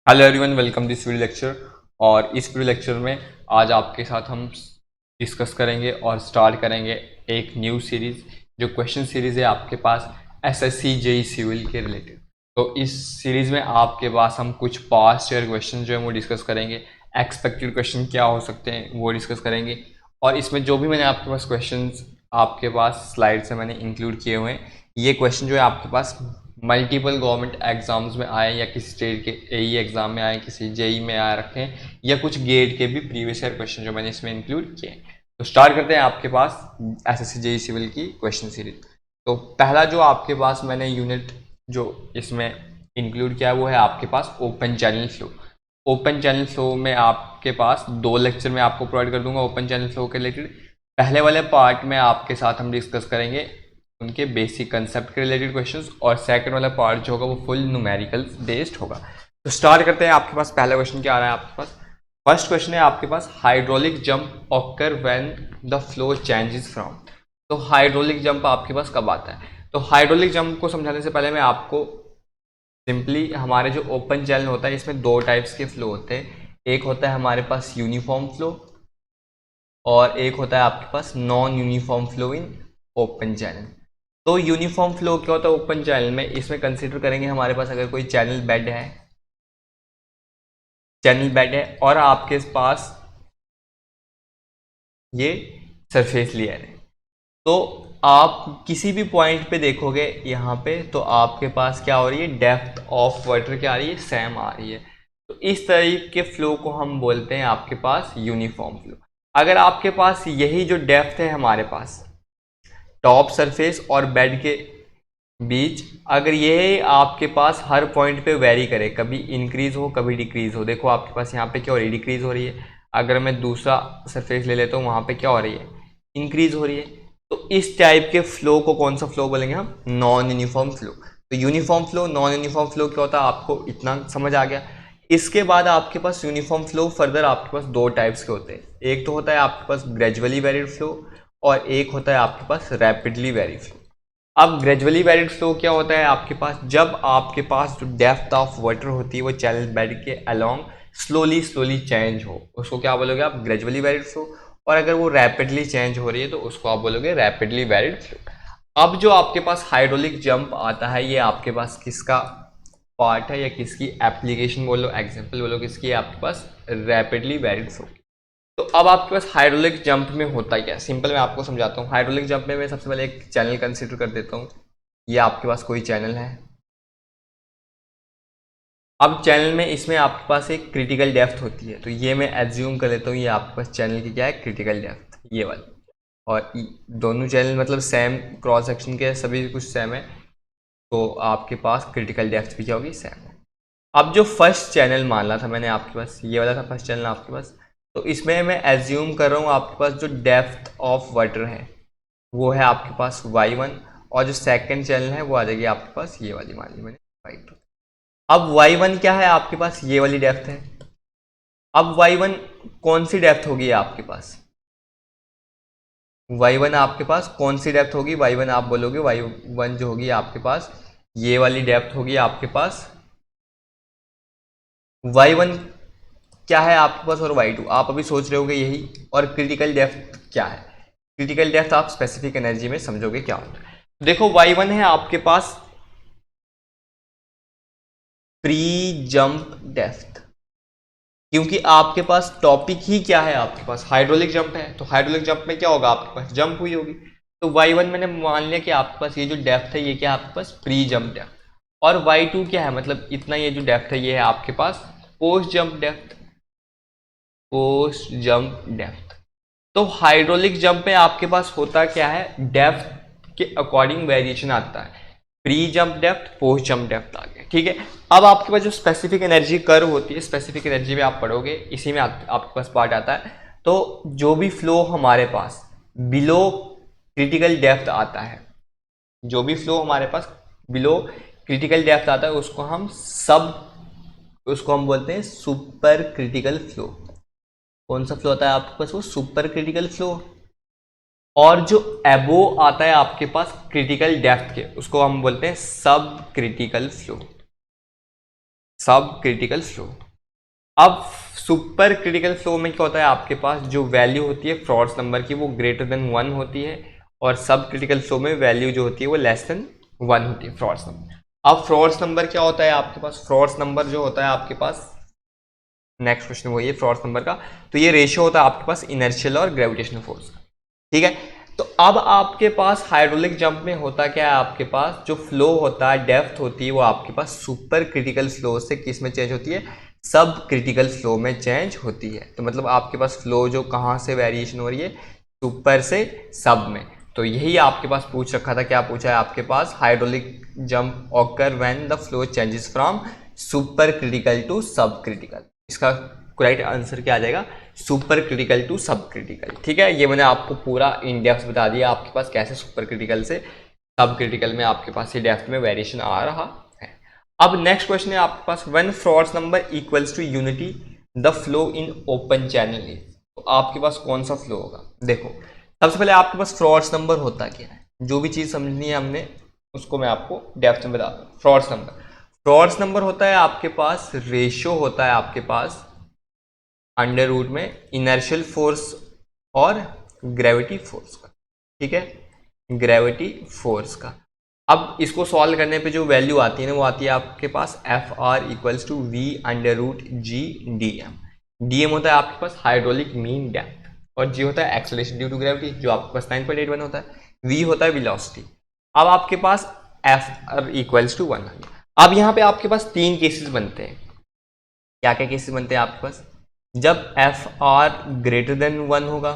Hello everyone, welcome this video lecture. और इस video lecture में आज आपके साथ हम डिस्कस करेंगे और स्टार्ट करेंगे एक न्यू सीरीज जो क्वेश्चन सीरीज है आपके पास एसएससी जेई सिविल के रिलेटेड। तो इस सीरीज में आपके पास हम कुछ पास्ट ईयर क्वेश्चन जो है वो डिस्कस करेंगे, एक्सपेक्टेड क्वेश्चन क्या हो सकते हैं वो डिस्कस करेंगे। और इसमें जो भी मैंने आपके पास क्वेश्चन आपके पास स्लाइड से मैंने इंक्लूड किए हुए हैं, ये क्वेश्चन जो है आपके पास मल्टीपल गवर्नमेंट एग्जाम्स में आए या किसी स्टेट के एई एग्जाम में आए, किसी जेई में आए रखे हैं, या कुछ गेट के भी प्रीवियस ईयर क्वेश्चन जो मैंने इसमें इंक्लूड किए हैं। तो स्टार्ट करते हैं आपके पास एसएससी जेई सिविल की क्वेश्चन सीरीज। तो पहला जो आपके पास मैंने यूनिट जो इसमें इंक्लूड किया है वो है आपके पास open channel flow. Open channel flow में आपके पास 2 लेक्चर में आपको प्रोवाइड कर दूंगा ओपन चैनल फ्लो के रिलेटेड। पहले वाले पार्ट में आपके साथ हम डिस्कस करेंगे उनके बेसिक कंसेप्ट के रिलेटेड क्वेश्चंस, और सेकंड वाला पार्ट जो होगा वो फुल न्यूमेरिकल बेस्ड होगा। तो स्टार्ट करते हैं। आपके पास पहला क्वेश्चन क्या आ रहा है आपके पास? फर्स्ट क्वेश्चन है आपके पास, hydraulic jump occur when the flow changes from. तो हाइड्रोलिक जंप आपके पास कब आता है? तो हाइड्रोलिक जंप को समझाने से पहले मैं आपको सिंपली हमारे जो ओपन चैनल होता है इसमें 2 टाइप्स के फ्लो होते हैं। एक होता है हमारे पास यूनिफॉर्म फ्लो और एक होता है आपके पास non uniform flow in open channel. तो यूनिफॉर्म फ्लो क्या होता है ओपन चैनल में? इसमें कंसीडर करेंगे हमारे पास अगर कोई चैनल बेड है और आपके पास ये सरफेस लेयर है, तो आप किसी भी पॉइंट पे देखोगे यहाँ पे, तो आपके पास क्या हो रही है? डेप्थ ऑफ वाटर क्या आ रही है? सेम आ रही है। तो इस तरीके के फ्लो को हम बोलते हैं आपके पास यूनिफॉर्म फ्लो। अगर आपके पास यही जो डेप्थ है हमारे पास टॉप सरफेस और बेड के बीच, अगर ये आपके पास हर पॉइंट पे वेरी करे, कभी इंक्रीज हो कभी डिक्रीज हो, देखो आपके पास यहाँ पे क्या हो रही है? डिक्रीज हो रही है। अगर मैं दूसरा सरफेस ले लेता हूँ, वहाँ पे क्या हो रही है? इंक्रीज हो रही है। तो इस टाइप के फ्लो को कौन सा फ्लो बोलेंगे हम? Non uniform flow. तो uniform flow, non uniform flow क्या होता है आपको इतना समझ आ गया। इसके बाद आपके पास यूनिफॉर्म फ्लो फर्दर आपके पास 2 टाइप्स के होते हैं। एक तो होता है आपके पास ग्रेजुअली वेरिड फ्लो और एक होता है आपके पास रैपिडली वेरिड फ्लो। अब ग्रेजुअली वेरिड फ्लो क्या होता है आपके पास? जब आपके पास जो डेप्थ ऑफ वाटर होती है वो चैनल बेड के अलोंग स्लोली स्लोली चेंज हो, उसको क्या बोलोगे आप? Gradually varied flow. और अगर वो रैपिडली चेंज हो रही है तो उसको आप बोलोगे रैपिडली वेरिड फ्लो। अब जो आपके पास हाइड्रोलिक जंप आता है, ये आपके पास किसका पार्ट है या किसकी एप्लीकेशन बोलो, एग्जाम्पल बोलो किसकी है आपके पास? Rapidly varied flow. तो अब आपके पास हाइड्रोलिक जंप में होता क्या है? सिंपल मैं आपको समझाता हूँ। हाइड्रोलिक जंप में मैं सबसे पहले एक चैनल कंसीडर कर देता हूँ। ये आपके पास कोई चैनल है। अब चैनल में इसमें आपके पास एक क्रिटिकल डेप्थ होती है, तो ये मैं एज्यूम कर लेता हूँ ये आपके पास चैनल की क्या है? क्रिटिकल डेप्थ, ये वाली। और दोनों चैनल मतलब सेम क्रॉस सेक्शन के, सभी कुछ सेम है, तो आपके पास क्रिटिकल डेप्थ भी क्या होगी? सेम है। अब जो फर्स्ट चैनल मान रहा था मैंने आपके पास, ये वाला था फर्स्ट चैनल आपके पास, तो इसमें मैं एज्यूम कर रहा हूँ आपके पास जो डेप्थ ऑफ वाटर है वो है आपके पास y1, और जो सेकंड चैनल है वो आ जाएगी आपके पास ये वाली, मान ली मैंने y2। अब y1 क्या है आपके पास? ये वाली डेप्थ है। अब y1 कौन सी डेप्थ होगी आपके पास? y1 आपके पास कौन सी डेप्थ होगी? y1 आप बोलोगे y1 जो होगी आपके पास ये वाली डेप्थ होगी आपके पास। y1 क्या है आपके पास और y2 आप अभी सोच रहे होगे यही। और क्रिटिकल डेप्थ क्या है? क्रिटिकल डेप्थ आप स्पेसिफिक एनर्जी में समझोगे क्या होता है। देखो y1 है आपके पास प्री जंप डेप्थ, क्योंकि आपके पास टॉपिक ही क्या है? आपके पास हाइड्रोलिक जंप है, तो हाइड्रोलिक जंप में क्या होगा? आपके पास जंप हुई होगी। तो y1 मैंने मान लिया कि आपके पास ये जो डेप्थ है ये क्या है? आपके पास प्री जंप डेप्थ। और y2 क्या है? मतलब इतना ये जो डेप्थ है ये है आपके पास post jump depth. Post jump depth. तो हाइड्रोलिक जंप में आपके पास होता क्या है? डेप्थ के अकॉर्डिंग वेरिएशन आता है। Pre jump depth, post jump depth आ गया, ठीक है। अब आपके पास जो स्पेसिफिक एनर्जी कर्व होती है, स्पेसिफिक एनर्जी में आप पढ़ोगे, इसी में आपके पास पार्ट आता है। तो जो भी फ्लो हमारे पास बिलो क्रिटिकल डेप्थ आता है, जो भी फ्लो हमारे पास बिलो क्रिटिकल डेप्थ आता है उसको हम बोलते हैं सुपर क्रिटिकल फ्लो। कौन सा फ्लो आता है आपके पास? वो सुपर क्रिटिकल फ्लो। और जो एबो आता है आपके पास क्रिटिकल डेप्थ के, उसको हम बोलते हैं सब क्रिटिकल फ्लो। सब क्रिटिकल फ्लो। अब सुपर क्रिटिकल फ्लो में क्या होता है, आपके पास जो वैल्यू होती है फ्रॉड्स नंबर की वो ग्रेटर देन 1 होती है, और सब क्रिटिकल फ्लो में वैल्यू जो होती है वो लेस देन 1 होती है फ्रॉड्स नंबर। अब फ्रॉड्स नंबर क्या होता है आपके पास, फ्रॉड्स नंबर जो होता है आपके पास, नेक्स्ट क्वेश्चन वही है फ्रॉड्स नंबर का, तो ये रेशियो होता है आपके पास इनर्शियल और ग्रेविटेशनल फोर्स का, ठीक है। तो अब आपके पास हाइड्रोलिक जंप में होता क्या है, आपके पास जो फ्लो होता है, डेप्थ होती है, वो आपके पास सुपर क्रिटिकल फ्लो से किस में चेंज होती है, सब क्रिटिकल फ्लो में चेंज होती है। तो मतलब आपके पास फ्लो जो कहाँ से वेरिएशन हो रही है, सुपर से सब में। तो यही आपके पास पूछ रखा था, क्या पूछा है आपके पास, hydraulic jump occur when the flow changes from super critical to sub critical. इसका करेक्ट आंसर क्या आ जाएगा, super critical to sub critical, ठीक है। ये मैंने आपको पूरा इन डेप्थ बता दिया आपके पास कैसे सुपर क्रिटिकल से सब क्रिटिकल में आपके पास ये डेप्थ में वेरिएशन आ रहा है। अब नेक्स्ट क्वेश्चन है आपके पास, when Froude's number equals to unity the flow in open channel is. तो आपके पास कौन सा फ्लो होगा, देखो सबसे पहले आपके पास फ्रॉड्स नंबर होता क्या है, जो भी चीज़ समझनी है हमने उसको मैं आपको डेप्थ में बताता हूँ। फ्रॉड्स नंबर होता है आपके पास, रेशियो होता है आपके पास अंडर रूट में इनर्शियल फोर्स और ग्रेविटी फोर्स का, ठीक है, ग्रेविटी फोर्स का। अब इसको सॉल्व करने पे जो वैल्यू आती है ना, वो आती है आपके पास F R equals to V under root G D M. D M होता है आपके पास हाइड्रोलिक मीन डेप्थ, और जी होता है एक्सेलरेशन ड्यू टू ग्रेविटी जो आपके पास 9.81 होता है, वी होता है वेलोसिटी। अब आपके पास एफ आर इक्वल्स टू 1। अब यहाँ पे आपके पास तीन केसेस बनते हैं, क्या क्या केसेस बनते हैं आपके पास, जब एफ आर ग्रेटर देन 1 होगा,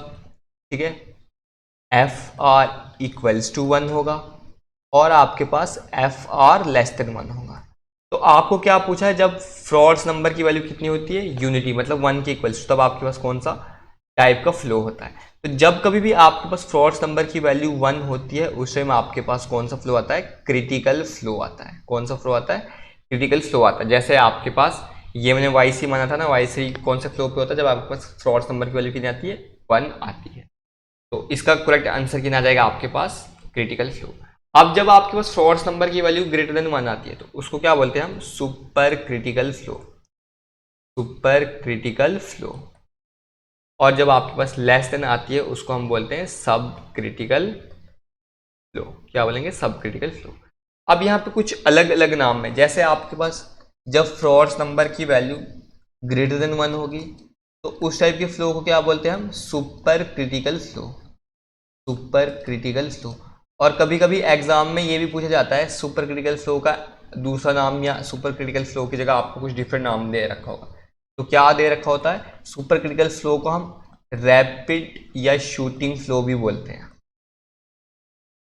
ठीक है, एफ आर इक्वल्स टू 1 होगा, और आपके पास एफ आर लेस देन 1 होगा। तो आपको क्या पूछा है, जब फ्रॉड्स नंबर की वैल्यू कितनी होती है, यूनिटी मतलब 1 के इक्वल्स, तब आपके पास कौन सा टाइप का फ्लो होता है। तो जब कभी भी आपके पास फ्रॉड्स नंबर की वैल्यू 1 होती है, उस टाइम आपके पास कौन सा फ्लो आता है, क्रिटिकल फ्लो आता है। कौन सा फ्लो आता है, क्रिटिकल फ्लो आता है। जैसे आपके पास ये मैंने वाई सी माना था ना, वाई सी कौन से फ्लो पे होता है, जब आपके पास फ्रॉड्स नंबर की वैल्यू कितनी आती है, 1 आती है। तो इसका करेक्ट आंसर कितना आ जाएगा आपके पास, क्रिटिकल फ्लो। अब जब आपके पास फ्रॉड्स नंबर की वैल्यू ग्रेटर देन 1 आती है, तो उसको क्या बोलते हैं हम, super critical flow, super critical flow. और जब आपके पास लेस देन आती है, उसको हम बोलते हैं सब क्रिटिकल फ्लो। क्या बोलेंगे, सब क्रिटिकल फ्लो। अब यहाँ पे कुछ अलग अलग नाम है, जैसे आपके पास जब फ्रॉड्स नंबर की वैल्यू ग्रेटर देन 1 होगी, तो उस टाइप के फ्लो को क्या बोलते हैं हम, super critical flow, super critical flow. और कभी कभी एग्जाम में ये भी पूछा जाता है, सुपर क्रिटिकल फ्लो का दूसरा नाम, या सुपर क्रिटिकल फ्लो की जगह आपको कुछ डिफरेंट नाम दे रखा होगा। तो क्या दे रखा होता है, सुपर क्रिटिकल फ्लो को हम रैपिड या शूटिंग फ्लो भी बोलते हैं,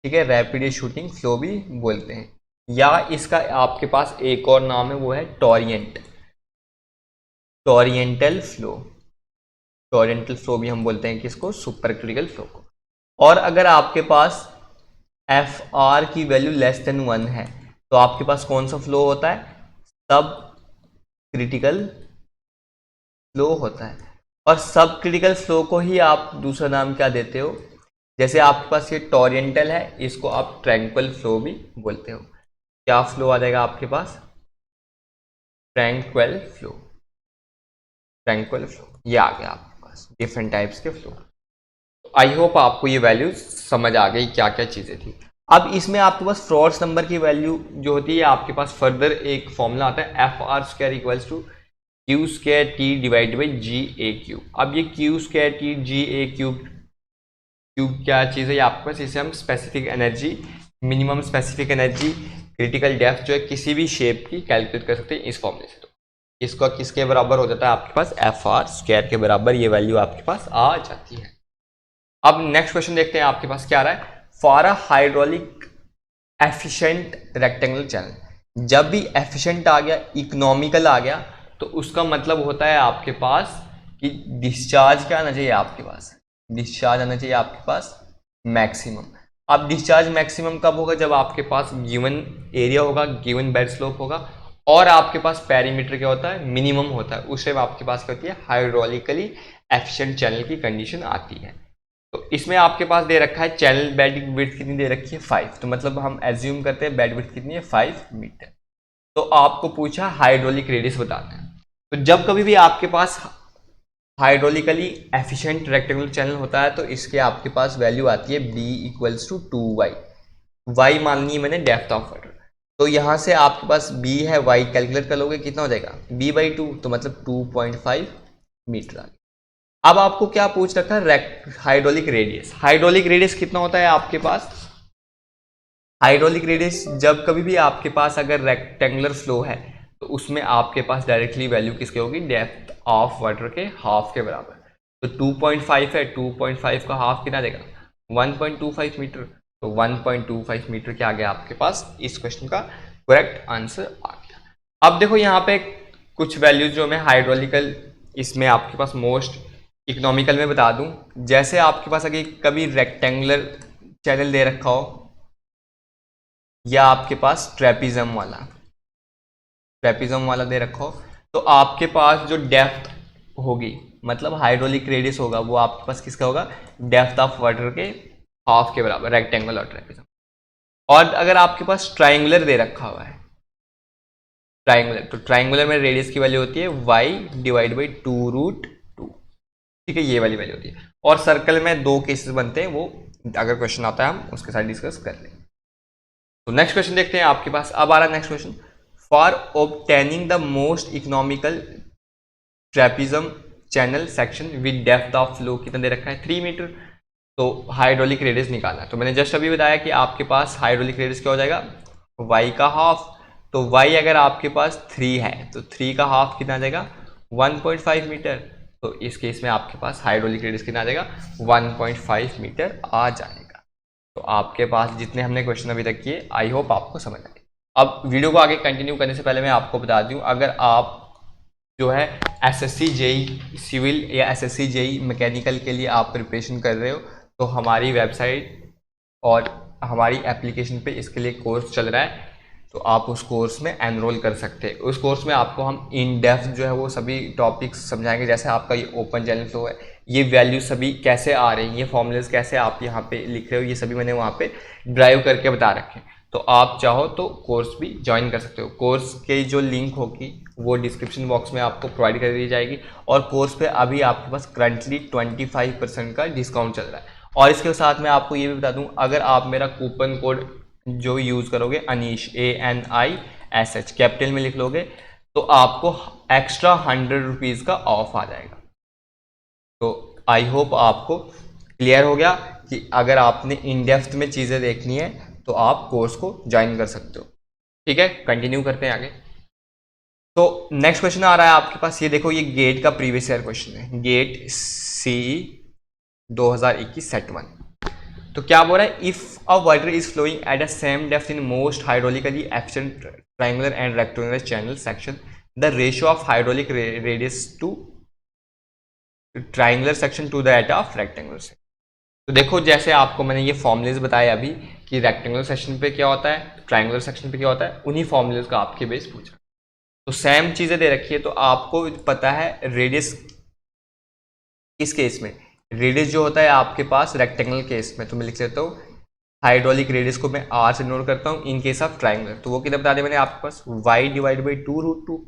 ठीक है, रैपिड या शूटिंग फ्लो भी बोलते हैं। या इसका आपके पास एक और नाम है, वो है टॉरिएंट, टॉरिएंटल फ्लो, टॉरिएंटल फ्लो भी हम बोलते हैं किसको, सुपर क्रिटिकल फ्लो को। और अगर आपके पास एफ आर की वैल्यू लेस देन 1 है, तो आपके पास कौन सा फ्लो होता है, सब क्रिटिकल फ्लो होता है। और सब क्रिटिकल फ्लो को ही आप दूसरा नाम क्या देते हो, जैसे आपके पास ये टॉरिएंटल है, इसको आप ट्रैंक्विल फ्लो भी बोलते हो। क्या फ्लो आ जाएगा आपके पास, ट्रैंक्विल फ्लो, ट्रैंक्विल फ्लो। ये आ गया आपके पास डिफरेंट टाइप्स के फ्लो। आई होप आपको ये वैल्यूज समझ आ गई क्या क्या चीज़ें थी। अब इसमें आपके पास फ्रॉड्स नंबर की वैल्यू जो होती है, आपके पास फर्दर एक फॉर्मूला आता है, F R square equals to Q square T divide by G A Q. अब ये Q square T G A cube क्या चीज़ है, ये आपके पास, इसे हम specific energy, minimum specific energy, critical depth जो है किसी भी शेप की कैलकुलेट कर सकते हैं इस फॉर्मूले से। तो इसका किसके बराबर हो जाता है आपके पास, एफ आर स्क्वायर के बराबर ये वैल्यू आपके पास आ जाती है। अब नेक्स्ट क्वेश्चन देखते हैं आपके पास क्या आ रहा है, for a hydraulic efficient rectangular channel. जब भी एफिशिएंट आ गया, इकोनॉमिकल आ गया, तो उसका मतलब होता है आपके पास कि डिस्चार्ज क्या आना चाहिए आपके पास, डिस्चार्ज आना चाहिए आपके पास मैक्सिमम। अब डिस्चार्ज मैक्सिमम कब होगा, जब आपके पास गिवन एरिया होगा, गिवन बेड स्लोप होगा, और आपके पास पेरीमीटर क्या होता है, मिनिमम होता है। उस टाइम आपके पास क्या होती है, हाइड्रोलिकली एफिशिएंट चैनल की कंडीशन आती है। तो इसमें आपके पास दे रखा है चैनल बेड विड्थ कितनी दे रखी है, 5। तो मतलब हम एज्यूम करते हैं बेड विड्थ कितनी है, 5 मीटर। तो आपको पूछा हाइड्रोलिक रेडियस बताना है। तो जब कभी भी आपके पास हाइड्रोलिकली एफिशिएंट रेक्टेंगुलर चैनल होता है तो इसके आपके पास वैल्यू आती है b equals to 2y। y मान ली मैंने डेप्थ ऑफ वाटर, तो यहाँ से आपके पास b है, y कैलकुलेट कर लोगे कितना हो जाएगा b/2, तो मतलब 2.5 मीटर आ गया। अब आपको क्या पूछ रखा है, हाइड्रोलिक रेडियस। हाइड्रोलिक रेडियस कितना होता है आपके पास, हाइड्रोलिक रेडियस जब कभी भी आपके पास अगर रेक्टेंगुलर फ्लो है तो उसमें आपके पास डायरेक्टली वैल्यू किसकी होगी, डेप्थ ऑफ वाटर के हाफ के बराबर। तो 2.5 है, 2.5 का हाफ कितना देगा 1.25 मीटर, तो 1.25 मीटर क्या आ गया आपके पास, इस क्वेश्चन का करेक्ट आंसर आ गया। अब देखो यहाँ पे कुछ वैल्यूज जो मैं हाइड्रोलिकल इसमें आपके पास मोस्ट इकोनॉमिकल में बता दूं। जैसे आपके पास अगर कभी रेक्टेंगुलर चैनल दे रखा हो या आपके पास ट्रेपिज्म वाला दे रखा हो, तो आपके पास जो डेप्थ होगी मतलब हाइड्रोलिक रेडियस होगा वो आपके पास किसका होगा, डेप्थ ऑफ वाटर के हाफ के बराबर, रेक्टेंगल और ट्रेपिज्म। और अगर आपके पास ट्राइंगुलर दे रखा हुआ है, ट्राइंगुलर, तो ट्राइंगुलर में रेडियस की वैल्यू होती है y/2√2, ठीक है, ये वाली वैल्यू होती है। और सर्कल में दो केसेस बनते हैं, वो अगर क्वेश्चन आता है हम उसके साथ डिस्कस कर लेंगे। तो नेक्स्ट क्वेश्चन देखते हैं आपके पास। अब आ रहा है next question, for obtaining the most economical trapezium channel section with depth of flow कितना दे रखा है 3 मीटर, तो हाइड्रोलिक रेडियस निकालना है। तो मैंने जस्ट अभी बताया कि आपके पास हाइड्रोलिक रेडियस क्या हो जाएगा y का हाफ, तो y अगर आपके पास 3 है तो 3 का हाफ कितना आ जाएगा 1.5 मीटर, तो इस केस में आपके पास हाइड्रोलिक रेडियस कितना आ जाएगा 1.5 मीटर आ जाएगा। तो आपके पास जितने हमने क्वेश्चन अभी तक किए आई होप आपको समझ आए। अब वीडियो को आगे कंटिन्यू करने से पहले मैं आपको बता दूं, अगर आप जो है एसएससी जेई सिविल या एसएससी जेई मैकेनिकल के लिए आप प्रिपरेशन कर रहे हो तो हमारी वेबसाइट और हमारी एप्लीकेशन पे इसके लिए कोर्स चल रहा है, तो आप उस कोर्स में एनरोल कर सकते हैं। उस कोर्स में आपको हम इन डेप्थ जो है वो सभी टॉपिक्स समझाएंगे, जैसे आपका ये ओपन चैनल फ्लो है, ये वैल्यू सभी कैसे आ रही हैं, ये फॉर्मूलेस कैसे आप यहाँ पे लिख रहे हो, ये सभी मैंने वहाँ पे ड्राइव करके बता रखे हैं। तो आप चाहो तो कोर्स भी ज्वाइन कर सकते हो। कोर्स की जो लिंक होगी वो डिस्क्रिप्शन बॉक्स में आपको प्रोवाइड कर दी जाएगी, और कोर्स पे अभी आपके पास करंटली 25% का डिस्काउंट चल रहा है। और इसके साथ मैं आपको ये भी बता दूं, अगर आप मेरा कूपन कोड जो यूज़ करोगे अनीश ANISH कैपिटल में लिख लोगे तो आपको एक्स्ट्रा 100 रुपीज़ का ऑफ आ जाएगा। तो आई होप आपको क्लियर हो गया कि अगर आपने इन डेप्थ में चीज़ें देखनी है तो आप कोर्स को ज्वाइन कर सकते हो। ठीक है, कंटिन्यू करते हैं आगे। तो नेक्स्ट क्वेश्चन आ रहा है आपके पास, ये देखो, ये गेट का प्रीवियस ईयर क्वेश्चन है, गेट CE 2021 सेट 1। तो क्या बोल रहा है, if a water is flowing at the same depth in most hydraulically efficient triangular and rectangular channel section, the ratio of hydraulic radius to triangular section to the at of rectangular section. तो देखो, जैसे आपको मैंने ये formulas बताए अभी कि rectangular section पे क्या होता है, ट्रायंगुलर सेक्शन पे क्या होता है, उन्हीं फॉर्मुलेज का आपके बेस पूछा। तो सेम चीजें दे रखी है, तो आपको पता है रेडियस किस केस में, रेडियस जो होता है आपके पास रेक्टेंगल केस में, तो मैं लिख लेता हूँ हाइड्रोलिक रेडियस को मैं r से नोट करता हूँ इन केस ऑफ ट्राइंगुलर, तो वो कितना बता दिया मैंने आपके पास y/2√2।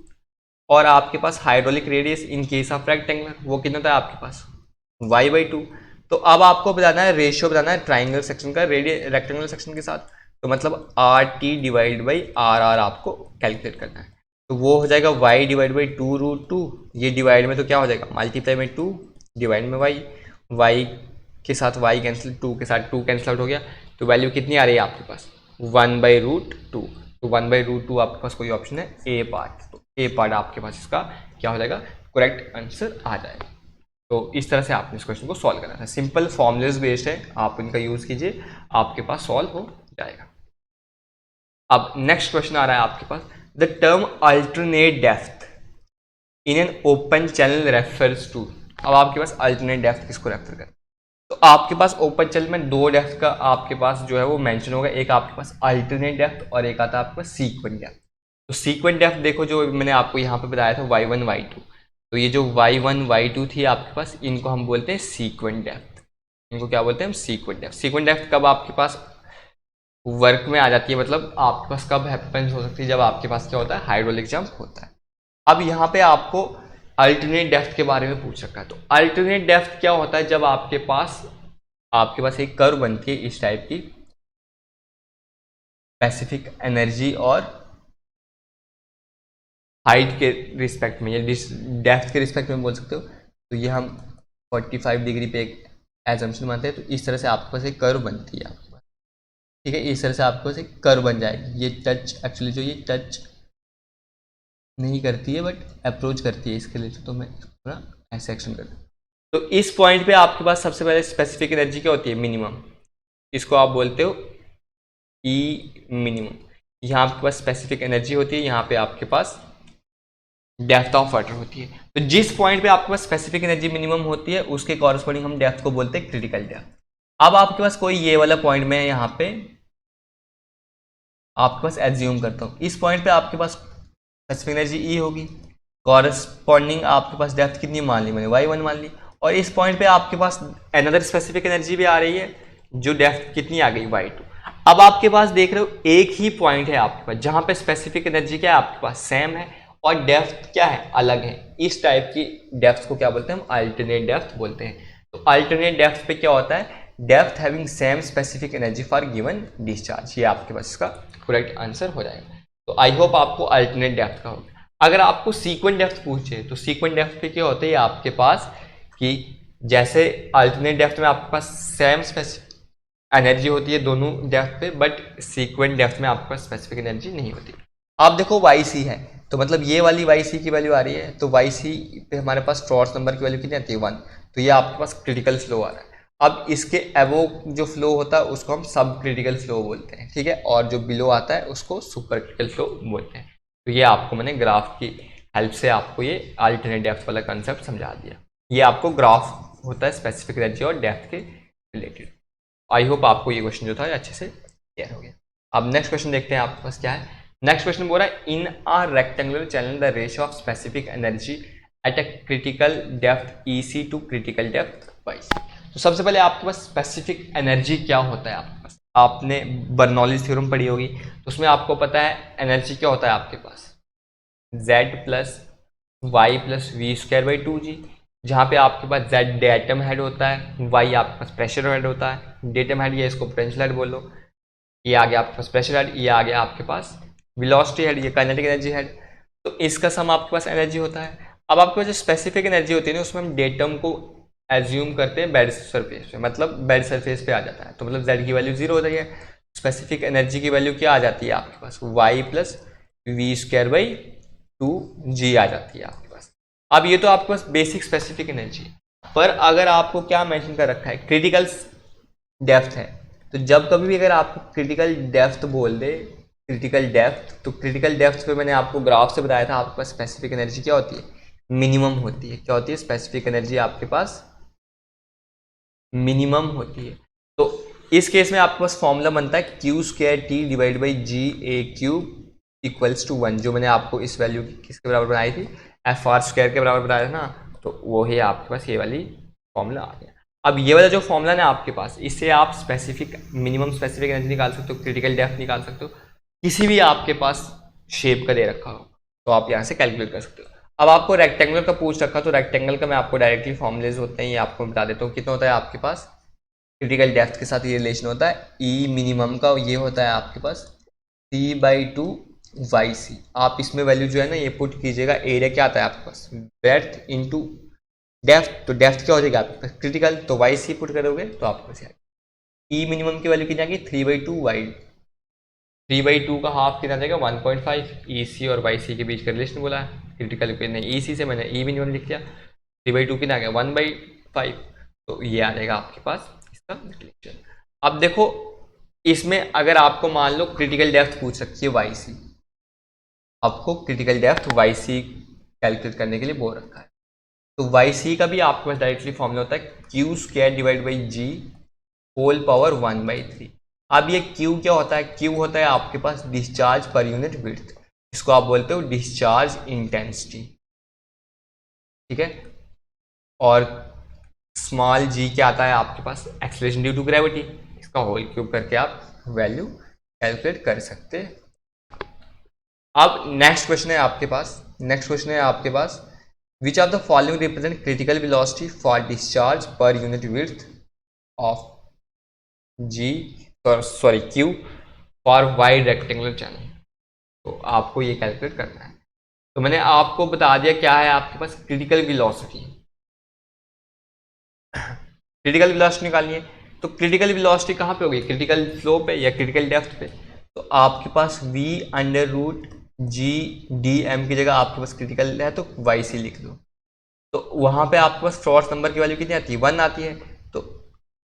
और आपके पास hydraulic radius in case of rectangular वो कितना था आपके पास y/2। तो अब आपको बताना है रेशियो, बताना है ट्राइंगुलर सेक्शन का रेक्टेंगुलर सेक्शन के साथ, तो मतलब RT/RR आपको कैलकुलेट करना है। तो वो हो जाएगा y/2√2, ये डिवाइड में तो क्या हो जाएगा मल्टीप्लाई में 2 डिवाइड में y के साथ y कैंसिल, 2 के साथ 2 कैंसिल आउट हो गया, तो वैल्यू कितनी आ रही है आपके पास 1/√2। तो 1/√2 आपके पास कोई ऑप्शन है ए पार्ट, तो ए पार्ट आपके पास इसका क्या हो जाएगा करेक्ट आंसर आ जाएगा। तो इस तरह से आपने इस क्वेश्चन को सॉल्व करना था, सिंपल फॉर्मुलेस बेस्ड है, आप इनका यूज कीजिए आपके पास सॉल्व हो जाएगा। अब नेक्स्ट क्वेश्चन आ रहा है आपके पास, the term alternate depth in an open channel refers to. अब आपके पास अल्टरनेट डेप्थ किसको रेफर कर, तो आपके पास ओपन चैनल में दो डेप्थ का आपके पास जो है वो मेंशन होगा, एक आपके पास अल्टरनेट डेप्थ और एक आता है आपके पास सीक्वेंट डेप्थ। तो सीक्वेंट डेप्थ देखो जो मैंने आपको यहाँ पे बताया था y1 y2, तो ये जो y1 y2 थी आपके पास, इनको हम बोलते हैं सीक्वेंट डेप्थ। इनको क्या बोलते हैं हम सीक्वेंट डेप्थ। सीक्वेंट डेप्थ कब आपके पास वर्क में आ जाती है, मतलब आपके पास कब हैपेंस हो सकती है, जब आपके पास क्या होता है, हाइड्रोलिक जंप होता है। अब यहाँ पे आपको अल्टरनेट डेप्थ के बारे में पूछ रखा है। तो अल्टरनेट डेप्थ क्या होता है, जब आपके पास एक कर्व बनती है इस टाइप की, स्पेसिफिक एनर्जी और हाइट के रिस्पेक्ट में या डेप्थ के रिस्पेक्ट में बोल सकते हो। तो ये हम 45 डिग्री पे एक एजम्पशन मानते हैं। तो इस तरह से आपके पास एक कर्व बनती है आपके पास, ठीक है। इस तरह से आपके पास एक कर्व बन जाएगी। ये टच एक्चुअली जो ये टच नहीं करती है बट अप्रोच करती है इसके लिए, तो मैं थोड़ा ऐसे एक्शन करता हूँ। तो इस पॉइंट पे आपके पास सबसे पहले स्पेसिफिक एनर्जी क्या होती है, मिनिमम। इसको आप बोलते हो ई मिनिमम। यहाँ आपके पास स्पेसिफिक एनर्जी होती है, यहाँ पे आपके पास डेप्थ ऑफ वाटर होती है। तो जिस पॉइंट पे आपके पास स्पेसिफिक एनर्जी मिनिमम होती है उसके कॉरस्पॉन्डिंग हम डेप्थ को बोलते हैं क्रिटिकल डेप्थ। अब आपके पास कोई ये वाला पॉइंट में यहाँ पे आपके पास एज्यूम करता हूँ, इस पॉइंट पे आपके पास स्पेसिफिक एनर्जी ई होगी, कॉरस्पॉन्डिंग आपके पास डेप्थ कितनी मान ली मैंने, y1 मान ली। और इस पॉइंट पे आपके पास अनदर स्पेसिफिक एनर्जी भी आ रही है, जो डेप्थ कितनी आ गई, y2। अब आपके पास देख रहे हो एक ही पॉइंट है आपके पास जहां पे स्पेसिफिक एनर्जी क्या है आपके पास सेम है और डेप्थ क्या है, अलग है। इस टाइप की डेप्थ को क्या बोलते हैं हम, अल्टरनेट डेप्थ बोलते हैं। तो अल्टरनेट डेप्थ पे क्या होता है, depth having same specific energy for given discharge. ये आपके पास इसका करेक्ट आंसर हो जाएगा। तो आई होप आपको अल्टरनेट डेप्थ का होगा। अगर आपको सीक्वेंट डेप्थ पूछे तो सीक्वेंट डेप्थ पे क्या होता है आपके पास, कि जैसे अल्टरनेट डेप्थ में आपके पास सेम स्पेसिफिक एनर्जी होती है दोनों डेप्थ पे, बट सीक्वेंट डेप्थ में आपके पास स्पेसिफिक एनर्जी नहीं होती। आप देखो वाई सी है, तो मतलब ये वाली वाई सी की वैल्यू आ रही है, तो वाई सी पे हमारे पास टॉर्च नंबर की वैल्यू कितनी आती है, 1। तो ये आपके पास क्रिटिकल फ्लो आ रहा है। अब इसके एबो जो फ्लो होता है उसको हम सब क्रिटिकल फ्लो बोलते हैं, ठीक है। और जो बिलो आता है उसको सुपर क्रिटिकल फ्लो बोलते हैं। तो ये आपको मैंने ग्राफ की हेल्प से आपको ये अल्टरनेट डेप्थ वाला कंसेप्ट समझा दिया। ये आपको ग्राफ होता है स्पेसिफिक एनर्जी और डेप्थ के रिलेटेड। आई होप आपको ये क्वेश्चन जो था अच्छे से क्लियर हो गया। अब नेक्स्ट क्वेश्चन देखते हैं आपके पास क्या है। नेक्स्ट क्वेश्चन बोल रहा है, in a rectangular channel the ratio of specific energy at a critical depth EC to critical depth YC। तो सबसे पहले आपके पास स्पेसिफिक एनर्जी क्या होता है आपके पास, आपने बर्नौलीज थ्योरम पढ़ी होगी, तो उसमें आपको पता है एनर्जी क्या होता है आपके पास, Z plus Y plus V square by 2G। जहाँ पे आपके पास Z डेटम हेड होता है, Y आपके पास प्रेशर हेड होता है। डेटम हेड, ये इसको पोटेंशियल हेड बोलो, ये आ गया आपके पास प्रेशर हेड, ये आ गया आपके पास वेलोसिटी हेड, ये काइनेटिक एनर्जी हेड। तो इसका सम आपके पास एनर्जी होता है। अब आपके पास जो स्पेसिफिक एनर्जी होती है ना, उसमें हम डेटम को एज्यूम करते हैं बेड सरफेस पे, मतलब बेड सरफेस पे आ जाता है। तो मतलब Z की वैल्यू 0 हो जाती है, स्पेसिफिक एनर्जी की वैल्यू क्या आ जाती है आपके पास, Y plus V square by 2G आ जाती है आपके पास। अब ये तो आपके पास बेसिक स्पेसिफिक एनर्जी है, पर अगर आपको क्या मेंशन कर रखा है, क्रिटिकल डेप्थ है। तो जब कभी भी अगर आपको क्रिटिकल डेप्थ बोल दे, क्रिटिकल डेप्थ, तो क्रिटिकल डेप्थ पे मैंने आपको ग्राफ से बताया था आपके पास स्पेसिफिक एनर्जी क्या होती है, मिनिमम होती है। क्या होती है, स्पेसिफिक एनर्जी आपके पास मिनिमम होती है। तो इस केस में आपके पास फॉर्मूला बनता है Q square T divide by G A cube equals to 1, जो मैंने आपको इस वैल्यू की किसके बराबर बनाई थी, एफ आर स्क्वायर के बराबर बनाया था ना। तो वो ही आपके पास ये वाली फॉर्मूला आ गया। अब ये वाला जो फॉर्मूला है आपके पास, इससे आप स्पेसिफिक मिनिमम स्पेसिफिक एनर्जी निकाल सकते हो, क्रिटिकल डेप्थ निकाल सकते हो, किसी भी आपके पास शेप का दे रखा हो तो आप यहाँ से कैलकुलेट कर सकते हो। अब आपको रेक्टेंगुलर का पूछ रखा, तो रेक्टेंगल का मैं आपको डायरेक्टली फॉर्मुलेज होते हैं ये आपको बता देता हूँ। कितना होता है आपके पास, क्रिटिकल डेप्थ के साथ ये रिलेशन होता है, ई मिनिमम का ये होता है आपके पास T/2 YC। आप इसमें वैल्यू जो है ना ये पुट कीजिएगा, एरिया क्या आता है आपके पास, ब्रेड्थ इंटू डेप्थ। तो डेप्थ क्या हो जाएगा आपके पास, क्रिटिकल, तो YC पुट करोगे तो आपके पास ई मिनिमम की वैल्यू कितनी आ गई, 3/2 Y। 3/2 का हाफ कितना जाएगा, 1.5। EC और YC के बीच का रिलेशन बोला है, क्रिटिकल के नहीं, EC से मैंने ई मिनिमम लिख दिया, 3/2 कितना आ गया, 1/5। तो ये आ जाएगा आपके पास इसका रिलेशन। अब देखो इसमें अगर आपको मान लो क्रिटिकल डेप्थ पूछ रखी है YC, आपको क्रिटिकल डेप्थ YC कैलकुलेट करने के लिए बोल रखा है, तो YC का भी आपके पास डायरेक्टली फॉर्मूला होता है Q square divide by G whole power 1/3। अब ये Q क्या होता है, Q होता है आपके पास डिस्चार्ज पर यूनिट विड्थ, इसको आप बोलते हो डिस्चार्ज इंटेंसिटी, ठीक है। और स्मॉल g क्या आता है आपके पास, एक्सेलरेशन ड्यू टू ग्रेविटी, इसका होल क्यूब करके आप वैल्यू कैलकुलेट कर सकते हैं। अब नेक्स्ट क्वेश्चन है आपके पास, which of the following represent critical velocity for discharge per unit width of Q for wide rectangular channel. तो आपको ये कैलकुलेट करना है। तो मैंने आपको बता दिया क्या है आपके पास क्रिटिकल वेलोसिटी। क्रिटिकल वेलोसिटी निकालनी है, तो क्रिटिकल वेलोसिटी कहाँ पे होगी, क्रिटिकल फ्लो पे या क्रिटिकल डेप्थ पे। तो आपके पास v under root G D M की जगह आपके पास क्रिटिकल है तो वाई सी लिख लो। तो वहाँ पे आपके पास फ्रॉड्स नंबर की वैल्यू कितनी आती है, 1 आती है। तो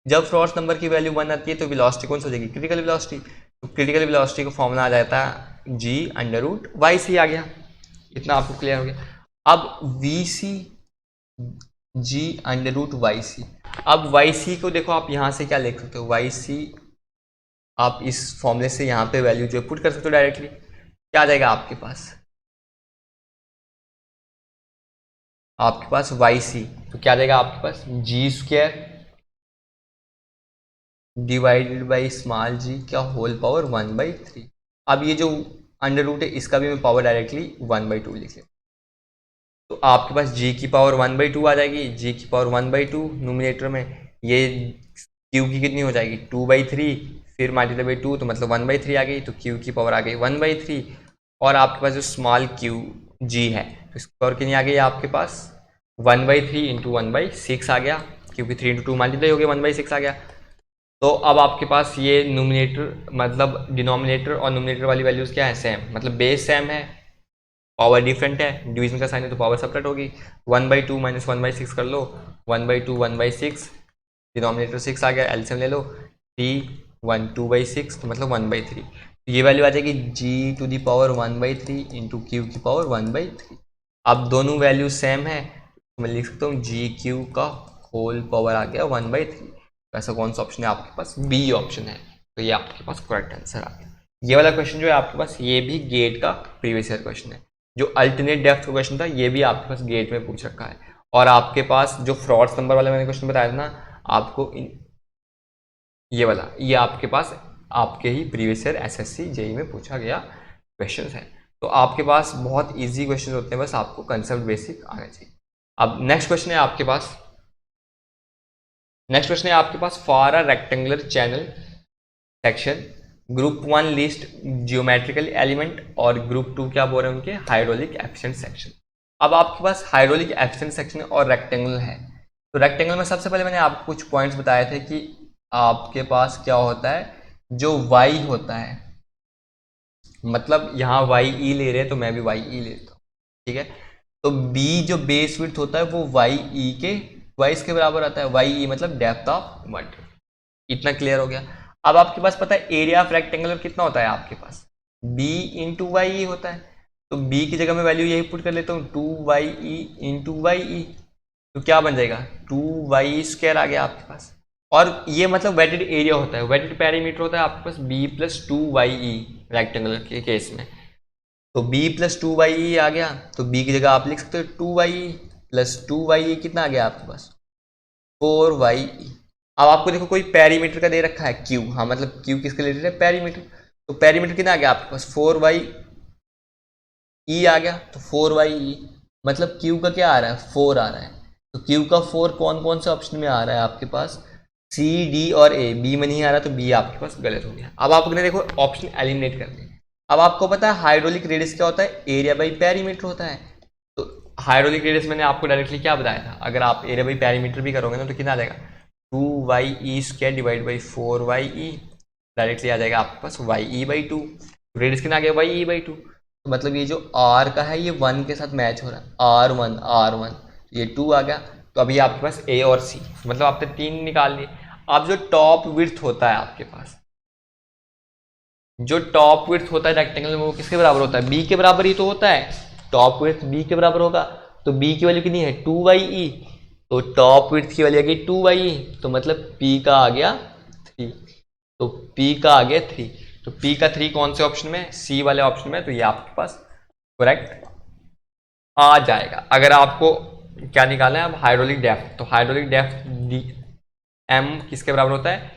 जब फ्रॉड्स नंबर की वैल्यू 1 आती है तो वेलोसिटी कौन सी हो जाएगी, क्रिटिकल वेलोसिटी। तो क्रिटिकल वेलोसिटी का फॉर्मूला आ जाता है G under root Y C आ गया। इतना आपको क्लियर हो गया। अब V C G under root Y C. अब वाई सी को देखो आप यहाँ से क्या लिख सकते हो, वाई सी आप इस फॉर्मूले से यहाँ पे वैल्यू जो पुट कर सकते हो डायरेक्टली। क्या आ जाएगा आपके पास वाई सी, तो क्या आ जाएगा आपके पास जी स्क्वायर डिवाइडेड बाई स्मॉल जी क्या होल पावर 1/3। अब ये जो अंडर रूट है इसका भी मैं पावर डायरेक्टली 1/2 लिख लेता। तो आपके पास g की पावर 1/2 आ जाएगी, g की पावर 1/2 नोमिनेटर में, ये q की कितनी हो जाएगी 2/3, फिर मल्टीप्लाई बाई 2 तो मतलब 1/3 आ गई, तो q की पावर आ गई 1/3। और आपके पास जो स्मॉल q g है तो इसकी पावर कितनी आ गई आपके पास 1/3 इंटू 1/6 आ गया, क्योंकि 3 इंटू 2 मल्टीप्लाई हो गया 1/6 आ गया। तो अब आपके पास ये नोमिनेटर मतलब डिनोमिनेटर और नोमिनेटर वाली वैल्यूज क्या है, सेम, मतलब बेस सेम है, पावर डिफरेंट है, डिवीजन का साइन है तो पावर सेपरेट होगी। 1/2 माइनस 1/6 कर लो, 1/2 1/6, डिनोमिनेटर 6 आ गया, एलसीएम ले लो, 3 1 2/6 तो मतलब 1/3। तो ये वैल्यू आ जाएगी g to the power 1/3 into Q की पावर 1/3। अब दोनों वैल्यू सेम है तो मैं लिख सकता हूँ जी क्यू का होल पावर आ गया 1/3। ऐसा कौन सा ऑप्शन है आपके पास, बी ऑप्शन है। तो ये आपके पास करेक्ट आंसर आ गया। ये वाला क्वेश्चन जो है आपके पास ये भी गेट का प्रीवियस ईयर क्वेश्चन है। जो अल्टरनेट डेप्थ का क्वेश्चन था ये भी आपके पास गेट में पूछ रखा है। और आपके पास जो फ्रॉड्स नंबर वाला मैंने क्वेश्चन बताया था ना आपको, ये वाला, ये आपके पास आपके ही प्रीवियस ईयर एसएससी जेई में पूछा गया क्वेश्चन है। तो आपके पास बहुत इजी क्वेश्चन होते हैं, बस आपको कंसेप्ट बेसिक आना चाहिए। अब नेक्स्ट क्वेश्चन है आपके पास for a rectangular channel section group 1 list geometrical element और ग्रुप 2 क्या बोल रहे हैं उनके हाइड्रोलिक एफिशिएंट सेक्शन। अब आपके पास हाइड्रोलिक एफिशिएंट सेक्शन और रेक्टेंगल है। तो रेक्टेंगल में सबसे पहले मैंने आपको कुछ पॉइंट्स बताए थे कि आपके पास क्या होता है, जो वाई होता है, मतलब यहाँ वाई ई ले रहे हैं तो मैं भी वाई ई लेता हूँ, ठीक है। तो बी जो बेस विड्थ होता है वो वाई ई के वाइस के बराबर आता है, वाई ई मतलब डेप्थ ऑफ वाटर। इतना क्लियर हो गया। अब आपके पास पता है एरिया ऑफ रेक्टेंगुलर कितना होता है आपके पास, b इंटू वाई ई होता है। तो b की जगह मैं वैल्यू यही पुट कर लेता हूँ 2y e इंटू वाई ई, तो क्या बन जाएगा 2y स्क्वायर आ गया आपके पास। और ये मतलब वेटेड एरिया होता है, वेटेड पेरीमीटर होता है आपके पास b plus 2y e rectangular के केस में। तो b प्लस 2y e आ गया, तो b की जगह आप लिख सकते हो 2y प्लस 2y कितना आ गया आपके पास 4y। अब आपको देखो कोई पेरीमीटर का दे रखा है q, हाँ मतलब q किसके रिलेटेड है, पेरीमीटर। तो पेरीमीटर कितना आ गया आपके पास 4y e आ गया, तो 4y e मतलब q का क्या आ रहा है 4 आ रहा है। तो q का 4 कौन कौन से ऑप्शन में आ रहा है आपके पास, c d और a, b में नहीं आ रहा तो b आपके पास गलत हो गया। अब आपने देखो ऑप्शन एलिमिनेट कर दिए। अब आपको पता है हाइड्रोलिक रेडियस क्या होता है, एरिया बाई पेरीमीटर होता है। तो हाइड्रोलिक रेडियस मैंने आपको डायरेक्टली क्या बताया था, अगर आप एरिया बाई पेरीमीटर भी करोगे ना तो कितना आ जाएगा 2y square divide by 4y directly आ जाएगा आपके पास y/2। रेडियस कितना आ गया y/2। तो मतलब ये जो r का है ये 1 के साथ मैच हो रहा है, r1 ये 2 आ गया। तो अभी आपके पास a और c, मतलब आपने 3 निकाल लिए। अब जो टॉप विड्थ होता है आपके पास, जो टॉप विड्थ होता है रेक्टेंगल में वो किसके बराबर होता है, b के बराबर ही तो होता है। टॉप विड्थ b के बराबर होगा, तो b की वैल्यू कितनी है 2y, तो टॉप विड्थ की वैल्यू आ गई 2y, तो मतलब p का आ गया 3। तो p का आ गया 3, तो p का 3 कौन से ऑप्शन में, c वाले ऑप्शन में। तो ये आपके पास करेक्ट आ जाएगा। अगर आपको क्या निकालना है अब हाइड्रोलिक डेप्थ, तो हाइड्रोलिक डेप्थ m किसके बराबर होता है,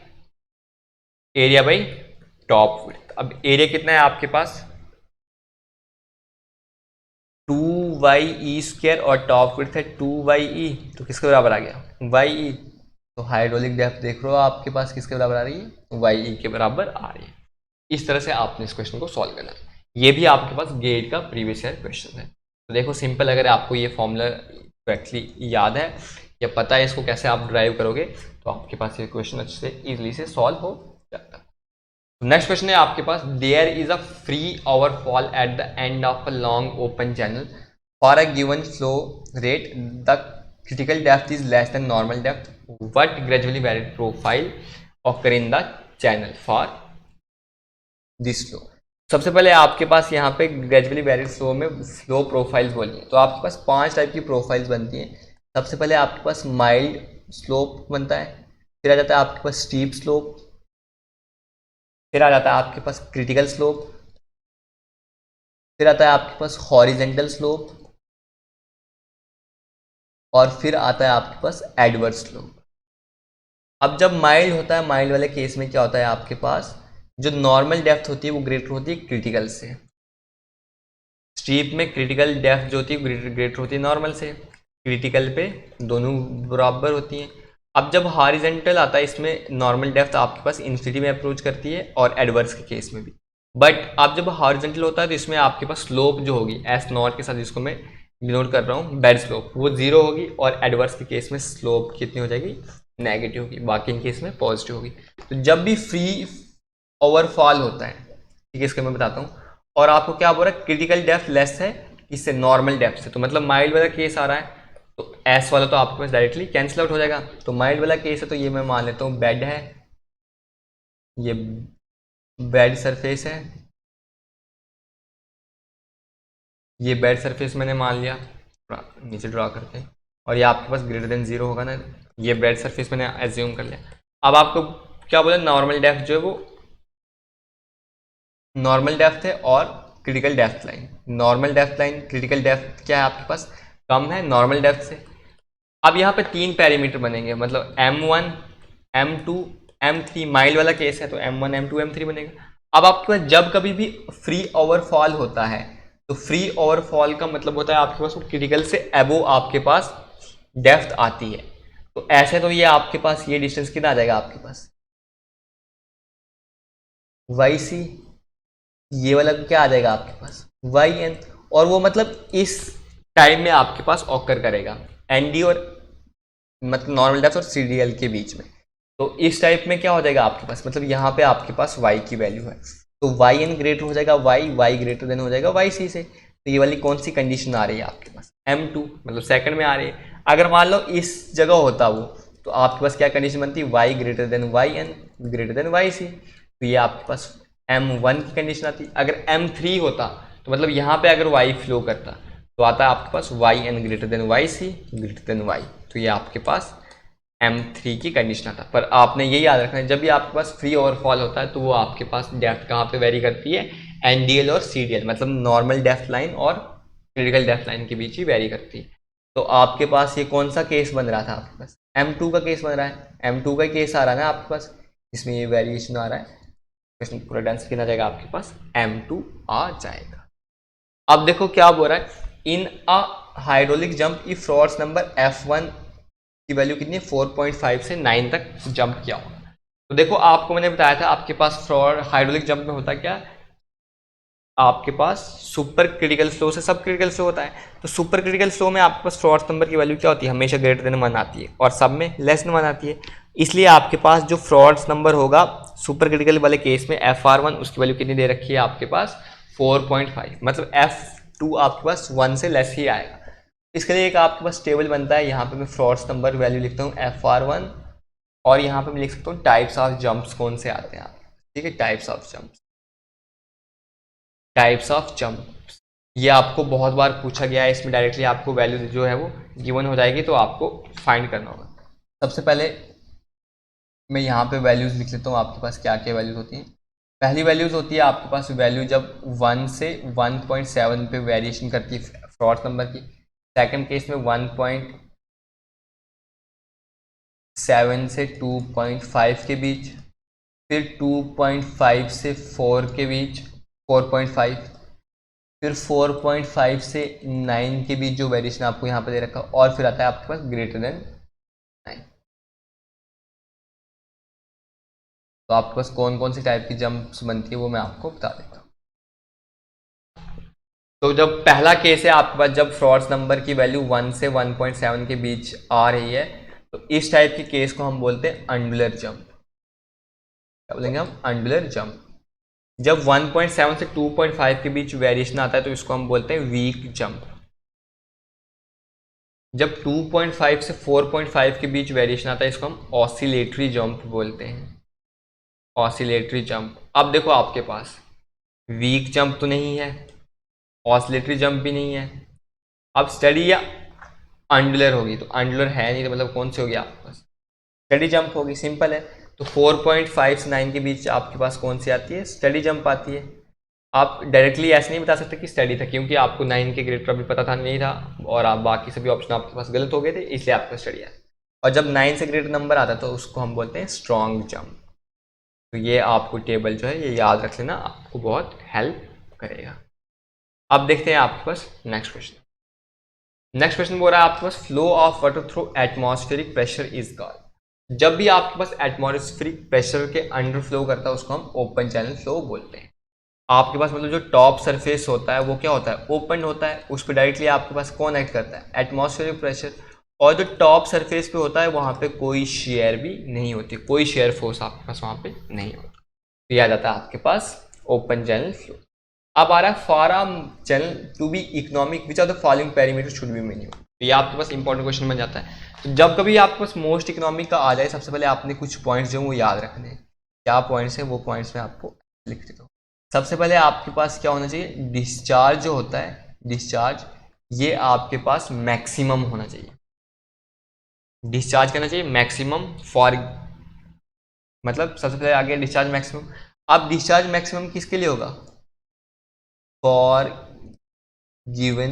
एरिया बाई टॉप विड्थ। अब एरिया कितना है आपके पास 2y² और टॉप विड्थ है 2y, तो किसके बराबर आ गया y। तो हाइड्रोलिक डेप्थ देख रहे हो आपके पास किसके बराबर आ रही है y के बराबर आ रही है। इस तरह से आपने इस क्वेश्चन को सॉल्व करना है। ये भी आपके पास गेट का प्रीवियस ईयर क्वेश्चन है। तो देखो सिंपल, अगर आपको ये फॉर्मूला करेक्टली याद है या पता है इसको कैसे आप ड्राइव करोगे तो आपके पास ये क्वेश्चन अच्छे से इजीली से सॉल्व हो जाता है। नेक्स्ट क्वेश्चन है आपके पास, there is a free overfall at the end of a long open channel for a given flow rate, the critical depth is less than normal depth, what gradually varied profile occur in the channel for this flow। सबसे पहले आपके पास यहाँ पे gradually varied flow में flow profiles बोली है, तो आपके पास 5 टाइप की प्रोफाइल्स बनती हैं। सबसे पहले आपके पास माइल्ड स्लोप बनता है, फिर आ जाता है आपके पास स्टीप स्लोप, फिर आ जाता है आपके पास क्रिटिकल स्लोप, फिर आता है आपके पास हॉरिजेंटल स्लोप, और फिर आता है आपके पास एडवर्स स्लोप। अब जब माइल्ड होता है, माइल्ड वाले केस में क्या होता है आपके पास जो नॉर्मल डेप्थ होती है वो ग्रेटर होती है क्रिटिकल से। स्टीप में क्रिटिकल डेप्थ जो होती है ग्रेटर होती है नॉर्मल से, क्रिटिकल पे दोनों बराबर होती हैं। अब जब हॉरिजेंटल आता है इसमें नॉर्मल डेप्थ आपके पास इन्फिनिटी में अप्रोच करती है और एडवर्स के केस में भी। बट अब जब हॉरिजेंटल होता है तो इसमें आपके पास स्लोप जो होगी एस नॉट के साथ, जिसको मैं डिनोट कर रहा हूँ बेड स्लोप, वो 0 होगी, और एडवर्स के केस में स्लोप कितनी हो जाएगी नेगेटिव होगी, बाकी इन केस में पॉजिटिव होगी। तो जब भी फ्री ओवरफॉल होता है, ठीक है, इसका मैं बताता हूँ, और आपको क्या बोल रहा है क्रिटिकल डेप्थ लेस है इससे नॉर्मल डेप्थ से, तो मतलब माइल्ड वाला केस आ रहा है तो एस वाला तो आपके पास डायरेक्टली कैंसिल आउट हो जाएगा। तो माइल्ड वाला केस है तो ये मैं मान लेता हूँ बेड है, ये बेड सरफेस है, ये बेड सरफेस मैंने मान लिया नीचे ड्रा करके, और ये आपके पास ग्रेटर देन 0 होगा ना, ये बेड सरफेस मैंने एज्यूम कर लिया। अब आपको क्या बोला नॉर्मल डेप्थ जो है वो नॉर्मल डेप्थ है और critical depth line, normal depth line critical depth क्या है आपके पास कम है नॉर्मल डेप्थ से। अब यहाँ पे 3 पैरामीटर बनेंगे, मतलब M1 M2 M3, माइल्ड वाला केस है तो M1 M2 M3 बनेगा। अब आपके पास जब कभी भी फ्री ओवरफॉल होता है तो फ्री ओवरफॉल का मतलब होता है आपके पास वो क्रिटिकल से अबो आपके पास डेप्थ आती है। तो ऐसे तो ये आपके पास ये डिस्टेंस कितना आ जाएगा आपके पास YC, ये वाला क्या आ जाएगा आपके पास YN, और वो मतलब इस टाइम में आपके पास ऑकर करेगा ND और मतलब नॉर्मल डेप्थ और CDL के बीच में। तो इस टाइप में क्या हो जाएगा आपके पास, मतलब यहाँ पे आपके पास y की वैल्यू है तो YN ग्रेटर हो जाएगा y ग्रेटर देन हो जाएगा YC से। तो ये वाली कौन सी कंडीशन आ रही है आपके पास M2, मतलब सेकंड में आ रही है। अगर मान लो इस जगह होता वो तो आपके पास क्या कंडीशन बनती है y greater than YN greater than YC, तो ये आपके पास M1 की कंडीशन आती। अगर M3 होता तो मतलब यहाँ पे अगर y फ्लो करता तो आता है आपके पास YN greater than YC greater than Y, तो ये आपके पास M3 की कंडीशन आता। पर आपने ये याद रखना है जब भी आपके पास फ्री ओवरफॉल होता है तो वो आपके पास डेप्थ कहाँ पे वेरी करती है NDL और CDL, मतलब नॉर्मल डेप्थ लाइन और क्रिटिकल डेप्थ लाइन के बीच ही वेरी करती है। तो आपके पास ये कौन सा केस बन रहा था आपके पास M2 का केस बन रहा है, M2 का केस आ रहा है ना आपके पास, इसमें ये वेरिएशन आ रहा है, क्वेश्चन पूरा डांसर कितना जाएगा आपके पास M2 आ जाएगा। अब देखो क्या बोल रहा है, in a hydraulic jump if Froude's number F1 की वैल्यू कितनी है 4.5 से 9 तक जंप किया होगा। तो देखो आपको मैंने बताया था आपके पास फ्रॉड हाइड्रोलिक जंप में होता क्या, आपके पास सुपर क्रिटिकल फ्लो से सब क्रिटिकल फ्लो होता है। तो सुपर क्रिटिकल फ्लो में आपके पास फ्रॉड्स नंबर की वैल्यू क्या होती है हमेशा ग्रेटर देन 1 आती है और सब में लेस देन 1 आती है। इसलिए आपके पास जो फ्रॉड्स नंबर होगा सुपर क्रिटिकल वाले केस में FR1 उसकी वैल्यू कितनी दे रखी है आपके पास 4.5, मतलब F2 आपके पास 1 से लेस ही आएगा। इसके लिए एक आपके पास टेबल बनता है, यहाँ पे मैं फ्रॉड्स नंबर वैल्यू लिखता हूँ FR1, और यहाँ पे मैं लिख सकता हूँ टाइप्स ऑफ जंप्स कौन से आते हैं, ठीक है, टाइप्स ऑफ जंप्स ये आपको बहुत बार पूछा गया है, इसमें डायरेक्टली आपको वैल्यू जो है वो गिवन हो जाएगी तो आपको फाइंड करना होगा। सबसे पहले मैं यहाँ पे वैल्यूज लिख लेता हूँ आपके पास क्या क्या वैल्यूज होती हैं। पहली वैल्यूज होती है आपके पास वैल्यू जब 1 से 1.7 पे वेरिएशन करती है फ्रॉड नंबर की, सेकंड केस में 1.7 से 2.5 के बीच, फिर 2.5 से 4 के बीच 4.5, फिर 4.5 से 9 के बीच जो वेरिएशन आपको यहाँ पे दे रखा, और फिर आता है आपके पास ग्रेटर देन 9। तो आपके पास कौन कौन सी टाइप की जंप्स बनती है वो मैं आपको बता देता हूँ। तो जब पहला केस है आपके पास, जब फ्रॉड्स नंबर की वैल्यू 1 से 1.7 के बीच आ रही है, तो इस टाइप के केस को हम बोलते हैं अंडुलर जंप। क्या बोलेंगे हम? अंडुलर जंप। जब 1.7 से 2.5 के बीच वेरिएशन आता है तो इसको हम बोलते हैं वीक जंप। जब 2.5 से 4.5 के बीच वेरिएशन आता है इसको हम ऑसिलेटरी जंप बोलते हैं। Oscillatory jump. अब देखो आपके पास वीक जंप तो नहीं है, ऑसिलेटरी जंप भी नहीं है, अब स्टडी या अंडुलर होगी, तो अंडुलर है नहीं तो मतलब कौन सी होगी आपके पास? स्टडी जंप होगी, सिंपल है। तो 4.5 से 9 के बीच आपके पास कौन सी आती है? स्टडी जंप आती है। आप डायरेक्टली ऐसे नहीं बता सकते कि स्टडी था, क्योंकि आपको 9 के ग्रेड का भी पता था नहीं था, और आप बाकी सभी ऑप्शन आपके पास गलत हो गए थे, इसलिए आपका स्टडी आया। और जब 9 से ग्रेटर नंबर आता है तो उसको हम बोलते हैं स्ट्रॉन्ग जंप। तो ये आपको टेबल जो है ये याद रख लेना, आपको बहुत हेल्प करेगा। अब देखते हैं आपके पास नेक्स्ट क्वेश्चन। नेक्स्ट क्वेश्चन बोल रहा है आपके पास flow of water through atmospheric pressure is called. जब भी आपके पास एटमॉस्फेरिक प्रेशर के अंडर फ्लो करता है उसको हम ओपन चैनल फ्लो बोलते हैं। आपके पास मतलब जो टॉप सरफेस होता है वो क्या होता है? ओपन होता है, उस पर डायरेक्टली आपके पास कौन एक्ट करता है? Atmospheric pressure. और जो टॉप सरफेस पे होता है वहाँ पे कोई शेयर भी नहीं होती, कोई शेयर फोर्स आपके पास वहाँ पे नहीं होता। तो यह आ जाता है आपके पास ओपन चैनल फ्लो। अब आ रहा है for a channel to be economic which are the following parameter should be minimum. तो ये आपके पास इंपॉर्टेंट क्वेश्चन बन जाता है। तो जब कभी आपके पास मोस्ट इकोनॉमिक का आ जाए, सबसे पहले आपने कुछ पॉइंट्स जो वो याद रखने हैं। क्या पॉइंट्स हैं वो पॉइंट्स में आपको लिख देता हूँ। सबसे पहले आपके पास क्या होना चाहिए? डिस्चार्ज जो होता है, डिस्चार्ज ये आपके पास मैक्सिमम होना चाहिए। डिस्चार्ज करना चाहिए मैक्सिमम फॉर, मतलब सबसे पहले आगे डिस्चार्ज मैक्सिमम। अब डिस्चार्ज मैक्सिमम किसके लिए होगा? For given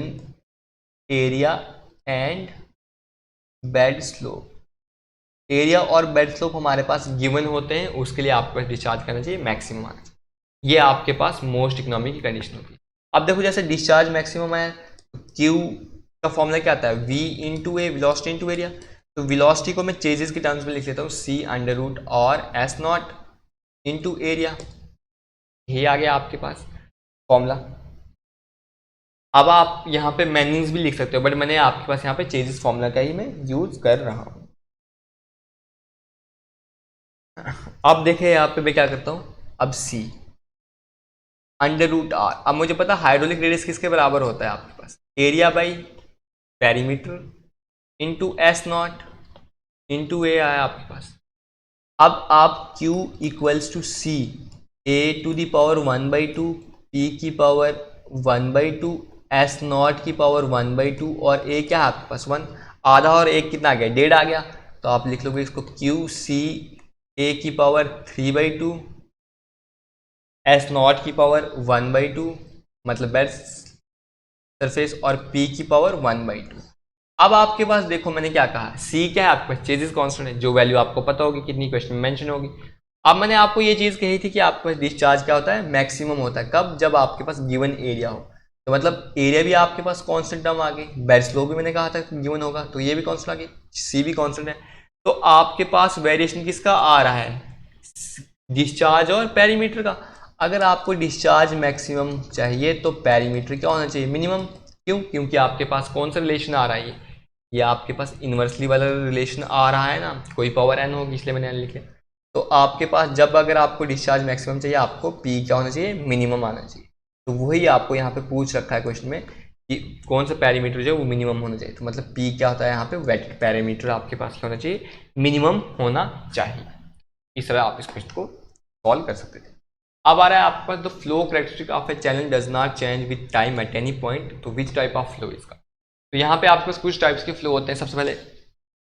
area and bed slope. Area और बेड स्लोप हमारे पास गिवन होते हैं, उसके लिए आपको डिस्चार्ज करना चाहिए मैक्सिमम आना चाहिए। ये आपके पास मोस्ट इकोनॉमिक की कंडीशन होती है। अब देखो जैसे डिस्चार्ज मैक्सिमम है, क्यू का फॉर्मूला क्या आता है? V into A, velocity into area. तो वेलोसिटी को मैं चेजेस के टर्म्स में लिख लेता हूँ, सी अंडर रूट और एस नॉट इंटू एरिया। ये आ गया आपके पास फॉर्मूला। अब आप यहाँ पे मैनिंग्स भी लिख सकते हो, बट मैंने आपके पास यहाँ पे चेजेस फॉर्मूला का ही मैं यूज कर रहा हूँ। अब देखे यहाँ पे मैं क्या करता हूँ, अब सी अंडर रूट आर। अब मुझे पता हाइड्रोलिक रेडियस किसके बराबर होता है आपके पास? Area by perimeter into S naught into A आया आपके पास। अब आप Q equals to C A to the power 1/2 P की पावर 1/2 एस नॉट की पावर 1/2 और ए क्या है आपके पास? 1। आधा और एक कितना आ गया? 1.5 आ गया। तो आप लिख लोगे इसको Q C ए की पावर 3/2 एस नॉट की पावर 1/2 मतलब बेड सरफेस और P की पावर 1/2। अब आपके पास देखो मैंने क्या कहा, C क्या है आपके पास? चेजेस कांस्टेंट है, जो वैल्यू आपको पता होगी कितनी क्वेश्चन में मेंशन होगी। अब मैंने आपको ये चीज़ कही थी कि आपके पास डिस्चार्ज क्या होता है? मैक्सिमम होता है। कब? जब आपके पास गिवन एरिया हो। तो मतलब एरिया भी आपके पास कांस्टेंट टर्म आ गई, बेड स्लोप भी मैंने कहा था गिवन होगा, तो ये भी कांस्टेंट आ गई, C भी कांस्टेंट है। तो आपके पास वेरिएशन किसका आ रहा है? डिस्चार्ज और पेरीमीटर का। अगर आपको डिस्चार्ज मैक्सिमम चाहिए तो पेरीमीटर क्या होना चाहिए? मिनिमम। क्यों? क्योंकि आपके पास कौन सा रिलेशन आ रहा है? ये आपके पास इन्वर्सली वाला रिलेशन आ रहा है ना, कोई पावर n होगी इसलिए मैंने n लिखे। तो आपके पास जब अगर आपको डिस्चार्ज मैक्सिमम चाहिए, आपको P क्या होना चाहिए? मिनिमम आना चाहिए। तो वही आपको यहाँ पे पूछ रखा है क्वेश्चन में कि कौन सा पैरामीटर जो है वो मिनिमम होना चाहिए। तो मतलब P क्या होता है यहाँ पे? वेट पैरामीटर आपके पास क्या होना चाहिए? मिनिमम होना चाहिए। इस तरह आप इस क्वेश्चन को सॉल्व कर सकते थे। अब आ रहा है आपके पास the flow characteristic of a channel does not change with time at any point. तो विच टाइप ऑफ फ्लो इसका? तो यहाँ पे आपके पास कुछ टाइप्स के फ्लो होते हैं। सबसे पहले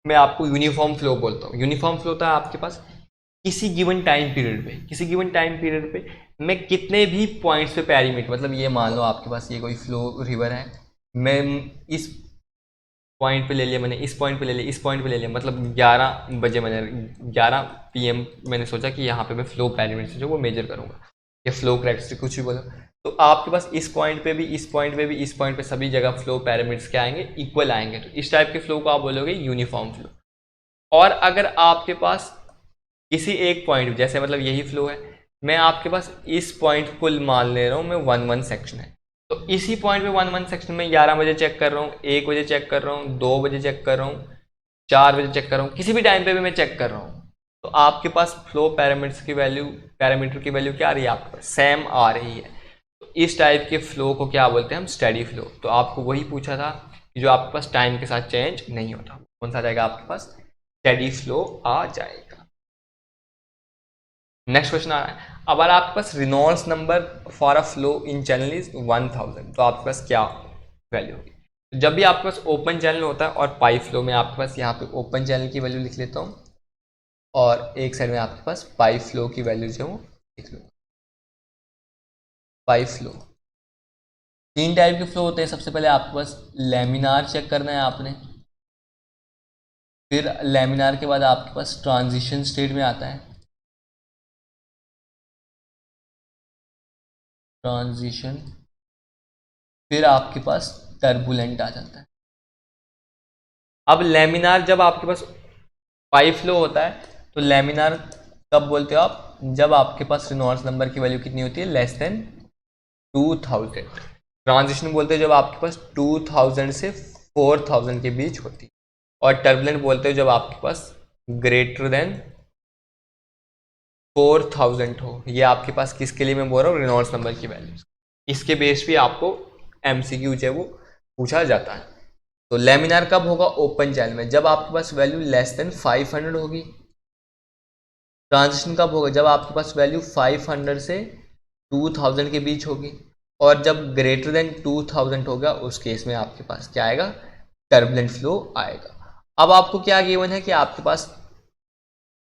मैं आपको यूनिफॉर्म फ्लो बोलता हूँ। यूनिफॉर्म फ्लो होता है आपके पास किसी गिवन टाइम पीरियड पे, किसी गिवन टाइम पीरियड पे मैं कितने भी पॉइंट्स पे पेरीमीटर, मतलब ये मान लो आपके पास ये कोई फ्लो रिवर है, मैं इस पॉइंट पे ले लिया मैंने, इस पॉइंट पे ले लिया, इस पॉइंट पे ले लिया, मतलब 11 बजे मैंने 11 PM मैंने सोचा कि यहाँ पे मैं फ्लो पैरामीटर जो वो मेजर करूँगा या फ्लो कैरेक्टरिस्टिक कुछ भी बोलो। तो आपके पास इस पॉइंट पे भी, इस पॉइंट पे भी, इस पॉइंट पे सभी जगह फ्लो पैरामीटर्स क्या आएंगे, इक्वल आएंगे। तो इस टाइप के फ्लो को आप बोलोगे यूनिफॉर्म फ्लो। और अगर आपके पास किसी एक पॉइंट, जैसे मतलब यही फ्लो है, मैं आपके पास इस पॉइंट को मान ले रहा हूँ मैं 1 सेक्शन है, तो इसी पॉइंट पे 1 सेक्शन में 11 बजे चेक कर रहा हूँ, 1 बजे चेक कर रहा हूँ, 2 बजे चेक कर रहा हूँ, 4 बजे चेक कर रहा हूँ, किसी भी टाइम पे भी मैं चेक कर रहा हूँ, तो आपके पास फ्लो पैरामीटर की वैल्यू क्या आ रही है, आपके पास सेम आ रही है। तो इस टाइप के फ्लो को क्या बोलते हैं हम, स्टेडी फ्लो। तो आपको वही पूछा था कि जो आपके पास टाइम के साथ चेंज नहीं होता, कौन सा आ जाएगा आपके पास, स्टेडी फ्लो आ जाएगा। नेक्स्ट क्वेश्चन आ रहा है, अब अगर आपके पास Reynolds number for a flow in channel is 1000, तो आपके पास क्या वैल्यू होगी। तो जब भी आपके पास ओपन चैनल होता है और पाई फ्लो में, आपके पास यहाँ पे ओपन चैनल की वैल्यू लिख लेता हूँ और एक साइड में आपके पास पाई फ्लो की वैल्यू जो है वो लिख लूँगा। पाई फ्लो, 3 टाइप के फ्लो होते हैं। सबसे पहले आपके पास लैमिनार चेक करना है आपने, फिर लैमिनार के बाद आपके पास ट्रांजिशन स्टेट में आता है, ट्रांजिशन, फिर आपके पास टर्बुलेंट आ जाता है। अब लैमिनार जब आपके पास पाई फ्लो होता है, तो लैमिनार कब बोलते हो आप, जब आपके पास रेनॉल्ड्स नंबर की वैल्यू कितनी होती है, लेस देन 2000। ट्रांजिशन बोलते हैं जब आपके पास 2000 से 4000 के बीच होती है। और टर्बुलेंट बोलते हो जब आपके पास ग्रेटर देन 4000 हो। ये आपके पास किसके लिए मैं बोल रहा हूँ, रेनॉल्ड्स नंबर की वैल्यू। इसके बेस पे आपको MCQ जो है वो पूछा जाता है। तो लैमिनार कब होगा, ओपन चैनल में, जब आपके पास वैल्यू लेस देन 500 होगी। ट्रांजिशन कब होगा, जब आपके पास वैल्यू 500 से 2000 के बीच होगी। और जब ग्रेटर देन 2000 होगा, उस केस में आपके पास क्या आएगा, टर्बुलेंट फ्लो आएगा। अब आपको क्या गिवन है कि आपके पास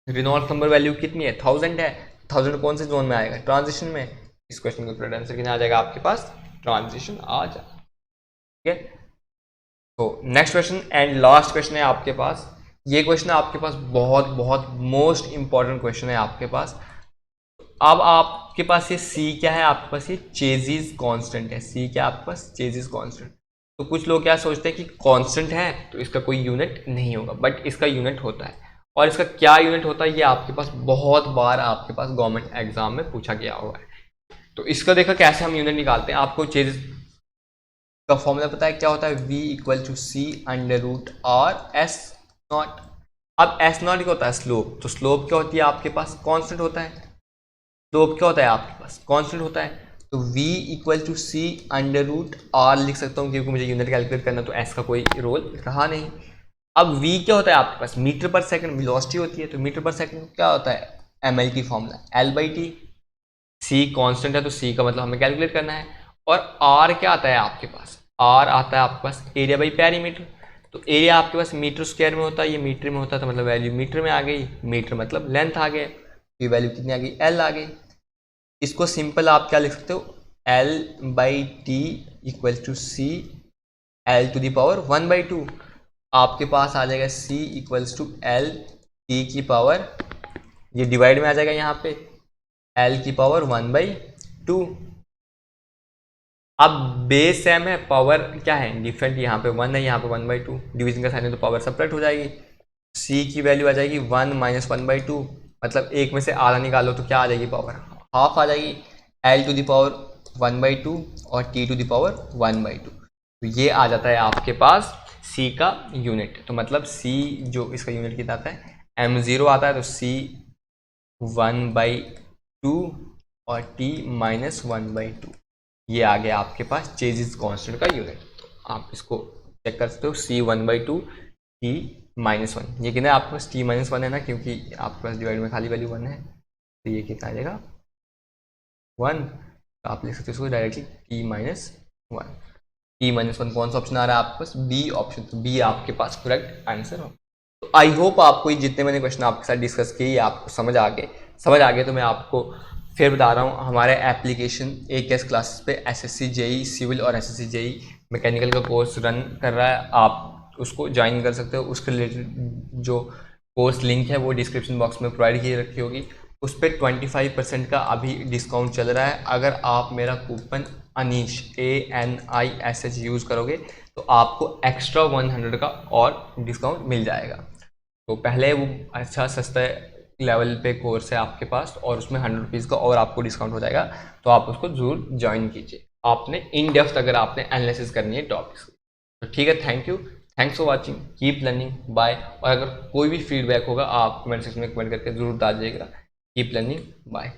रेनॉल्ड्स नंबर वैल्यू कितनी है, 1000 है। 1000 कौन से जोन में आएगा, ट्रांजिशन में। इस क्वेश्चन का करेक्ट आंसर कितना आ जाएगा आपके पास, ट्रांजिशन आ जाएगा। ठीक है, तो next question and last question है आपके पास। ये क्वेश्चन आपके पास बहुत बहुत मोस्ट इंपॉर्टेंट क्वेश्चन है आपके पास। अब आपके पास ये C क्या है, आपके पास ये चेजिस कांस्टेंट है। C क्या है आपके पास, चेजिस कांस्टेंट। तो कुछ लोग क्या सोचते हैं कि कांस्टेंट है तो इसका कोई यूनिट नहीं होगा, बट इसका यूनिट होता है। और इसका क्या यूनिट होता है, ये आपके पास बहुत बार आपके पास गवर्नमेंट एग्जाम में पूछा गया हुआ है। तो इसका देखो कैसे हम यूनिट निकालते हैं। आपको चेजिस का फॉर्मूला पता है क्या होता है, V = C √R S not. अब S नॉट क्या होता है, स्लोप। तो स्लोप क्या होती है आपके पास, कांस्टेंट होता है। स्लोप क्या होता है आपके पास, कांस्टेंट होता है। तो V = C √R लिख सकता हूँ, क्योंकि मुझे यूनिट कैलकुलेट करना, तो S का कोई रोल रहा नहीं। अब V क्या होता है आपके पास, मीटर पर सेकंड वेलोसिटी होती है। तो मीटर पर सेकंड क्या होता है, ml की फॉर्मूला L/T। C कांस्टेंट है तो C का मतलब हमें कैलकुलेट करना है। और R क्या आता है आपके पास, R आता है आपके पास एरिया बाई पेरीमीटर। तो एरिया आपके पास मीटर स्क्वायर में होता है, ये मीटर में होता है, तो मतलब वैल्यू मीटर में आ गई। मीटर मतलब लेंथ आ गया, ये वैल्यू कितनी आ गई, L आ गई। इसको सिंपल आप क्या लिख सकते हो, L/T = C L⁻²। आपके पास आ जाएगा C = L T⁻, ये डिवाइड में आ जाएगा यहाँ पे L⁻²। अब बेस सेम है, पावर क्या है डिफरेंट, यहाँ पे 1 है, यहाँ पे 1/2। डिवीजन का साइन है तो पावर सब्ट्रैक्ट हो जाएगी। C की वैल्यू आ जाएगी 1 - 1/2, मतलब एक में से आधा निकालो तो क्या आ जाएगी, पावर हाफ आ जाएगी। L⁻1/2 और T⁻1/2, तो ये आ जाता है आपके पास C का यूनिट। तो मतलब C जो इसका यूनिट कितना आता है, m0 आता है। तो C 1/2 और T -1/2, ये आ गया आपके पास चेजिस कांस्टेंट का यूनिट। तो आप इसको चेक कर सकते हो, C 1/2 T -1। ये कितना है आपके पास, T -1 है ना, क्योंकि आपके पास डिवाइड में खाली वैल्यू 1 है, तो ये कितना आ जाएगा 1। तो आप लिख सकते हो इसको डायरेक्टली T -1। T -1 कौन सा ऑप्शन आ रहा है आपके पास, बी ऑप्शन। तो बी आपके पास करेक्ट आंसर हो। तो आई होप आपको जितने मैंने क्वेश्चन आपके साथ डिस्कस किए ये आपको समझ आ गए। तो मैं आपको फिर बता रहा हूँ, हमारे एप्लीकेशन AKS क्लासेस पे SSC JEE सिविल और SSC JEE मैकेनिकल का कोर्स रन कर रहा है। आप उसको ज्वाइन कर सकते हो। उसके रिलेटेड जो कोर्स लिंक है वो डिस्क्रिप्शन बॉक्स में प्रोवाइड की रखी होगी। उस पर 25% का अभी डिस्काउंट चल रहा है। अगर आप मेरा कूपन अनीश ANISH यूज़ करोगे तो आपको एक्स्ट्रा 100 का और डिस्काउंट मिल जाएगा। तो पहले वो अच्छा सस्ता लेवल पे कोर्स है आपके पास और उसमें 100 रुपीज़ का और आपको डिस्काउंट हो जाएगा, तो आप उसको ज़रूर ज्वाइन कीजिए। आपने इन डेप्थ अगर आपने एनालिसिस करनी है टॉपिक्स की तो ठीक है। Thank you, thanks for watching, keep learning, bye. और अगर कोई भी फीडबैक होगा आप कमेंट सेक्शन में कमेंट करके ज़रूर बता दीजिएगा। Keep learning, bye.